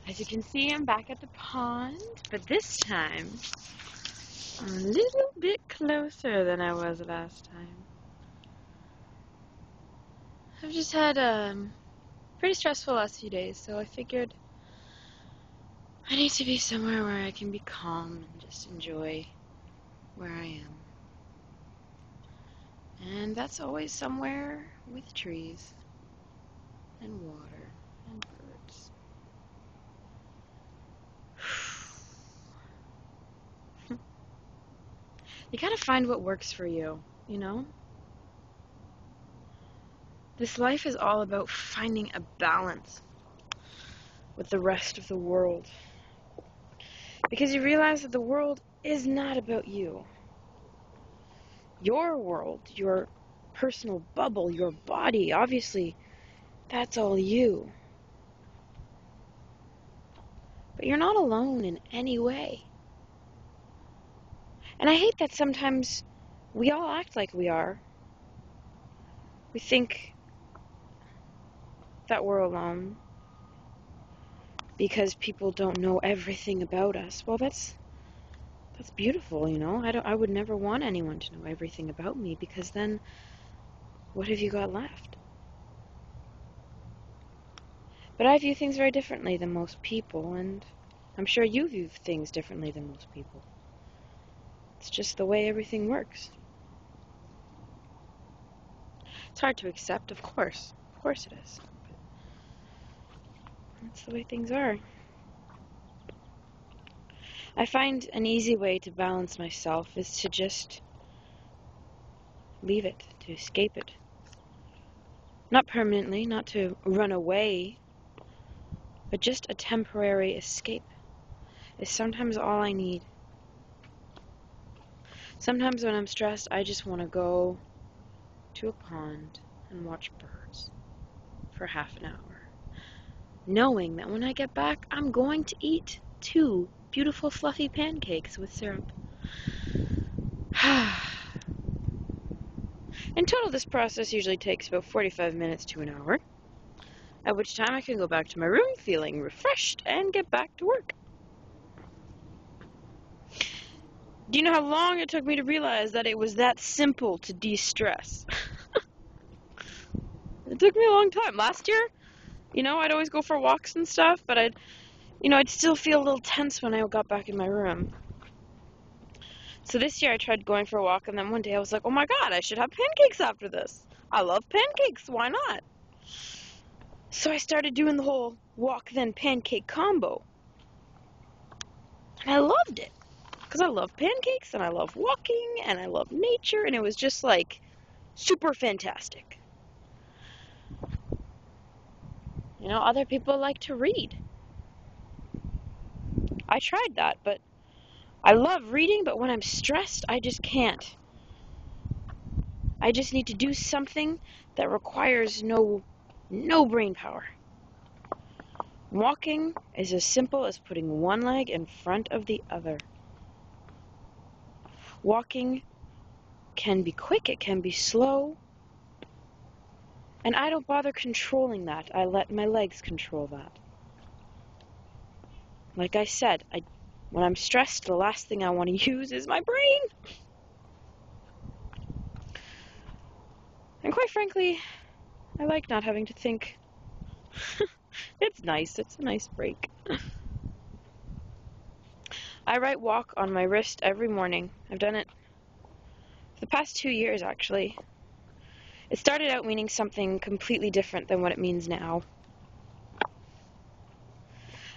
As you can see, I'm back at the pond, but this time I'm a little bit closer than I was last time. I've just had a pretty stressful last few days, so I figured I need to be somewhere where I can be calm and just enjoy where I am. And that's always somewhere with trees and water and birds. You gotta find what works for you, you know? This life is all about finding a balance with the rest of the world. Because you realize that the world is not about you. Your world, your personal bubble, your body, obviously, that's all you. But you're not alone in any way. And I hate that sometimes we all act like we are. We think that we're alone because people don't know everything about us. Well, that's beautiful, you know. I would never want anyone to know everything about me, because then what have you got left? But I view things very differently than most people, and I'm sure you view things differently than most people. It's just the way everything works. It's hard to accept, of course. Of course it is. But that's the way things are. I find an easy way to balance myself is to just leave it, to escape it. Not permanently, not to run away, but just a temporary escape is sometimes all I need. Sometimes when I'm stressed, I just want to go to a pond and watch birds for half an hour, knowing that when I get back, I'm going to eat 2 beautiful fluffy pancakes with syrup. In total, this process usually takes about 45 minutes to an hour, at which time I can go back to my room feeling refreshed and get back to work. Do you know how long it took me to realize that it was that simple to de-stress? It took me a long time. Last year, I'd always go for walks and stuff, but I'd still feel a little tense when I got back in my room. So this year I tried going for a walk, and then one day I was like, oh my god, I should have pancakes after this. I love pancakes, why not? So I started doing the whole walk then pancake combo. And I loved it. Because I love pancakes, and I love walking, and I love nature, and it was just like super fantastic. Other people like to read. I tried that, but I love reading, but when I'm stressed, I just can't. I just need to do something that requires no brain power. Walking is as simple as putting one leg in front of the other. Walking can be quick, it can be slow, and I don't bother controlling that. I let my legs control that. Like I said, when I'm stressed, the last thing I want to use is my brain. And quite frankly, I like not having to think. It's nice. It's a nice break. I write walk on my wrist every morning. I've done it for the past 2 years, actually. It started out meaning something completely different than what it means now.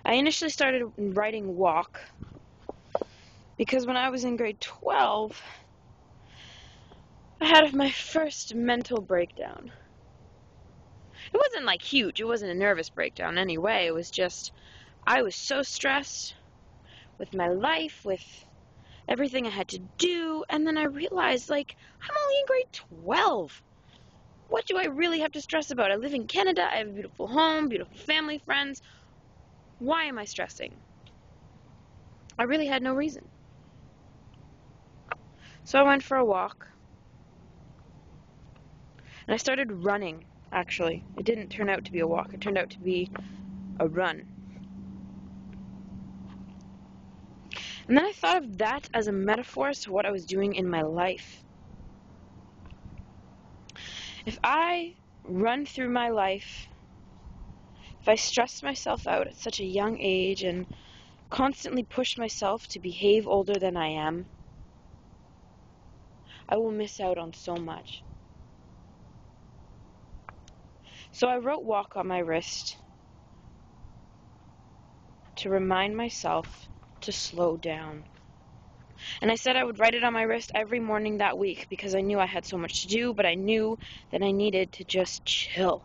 I initially started writing walk because when I was in grade 12, I had my first mental breakdown. It wasn't like huge. It wasn't a nervous breakdown anyway. It was just, I was so stressed with my life, with everything I had to do, and then I realized, I'm only in grade 12. What do I really have to stress about? I live in Canada, I have a beautiful home, beautiful family, friends. Why am I stressing? I really had no reason. So I went for a walk, and I started running, actually. It didn't turn out to be a walk, it turned out to be a run. And then I thought of that as a metaphor as to what I was doing in my life. If I run through my life, if I stress myself out at such a young age and constantly push myself to behave older than I am, I will miss out on so much. So I wrote walk on my wrist to remind myself to slow down. And I said I would write it on my wrist every morning that week because I knew I had so much to do, but I knew that I needed to just chill.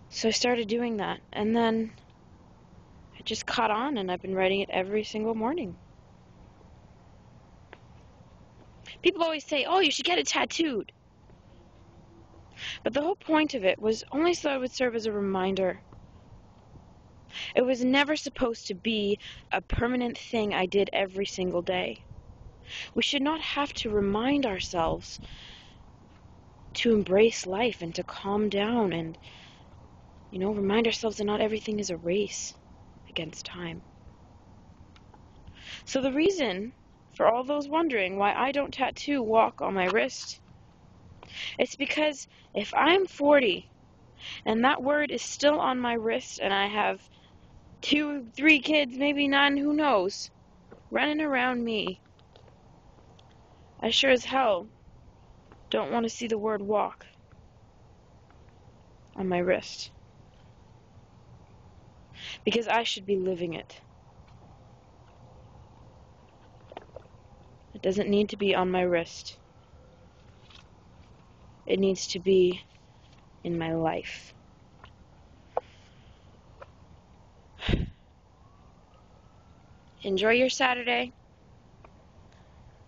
So I started doing that, and then it just caught on, and I've been writing it every single morning. People always say, oh, you should get it tattooed. But the whole point of it was only so it would serve as a reminder. It was never supposed to be a permanent thing I did every single day. We should not have to remind ourselves to embrace life and to calm down and, remind ourselves that not everything is a race against time. So the reason for all those wondering why I don't tattoo walk on my wrist, it's because if I'm 40 and that word is still on my wrist and I have 2, 3 kids, maybe none, who knows, running around me, I sure as hell don't want to see the word walk on my wrist. Because I should be living it. It doesn't need to be on my wrist. It needs to be in my life. Enjoy your Saturday.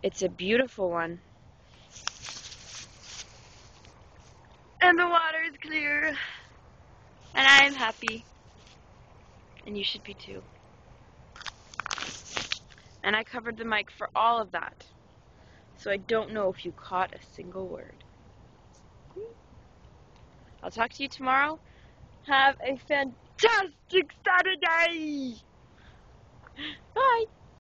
It's a beautiful one. And the water is clear. And I am happy. And you should be too. And I covered the mic for all of that. So I don't know if you caught a single word. I'll talk to you tomorrow. Have a fantastic Saturday. Bye.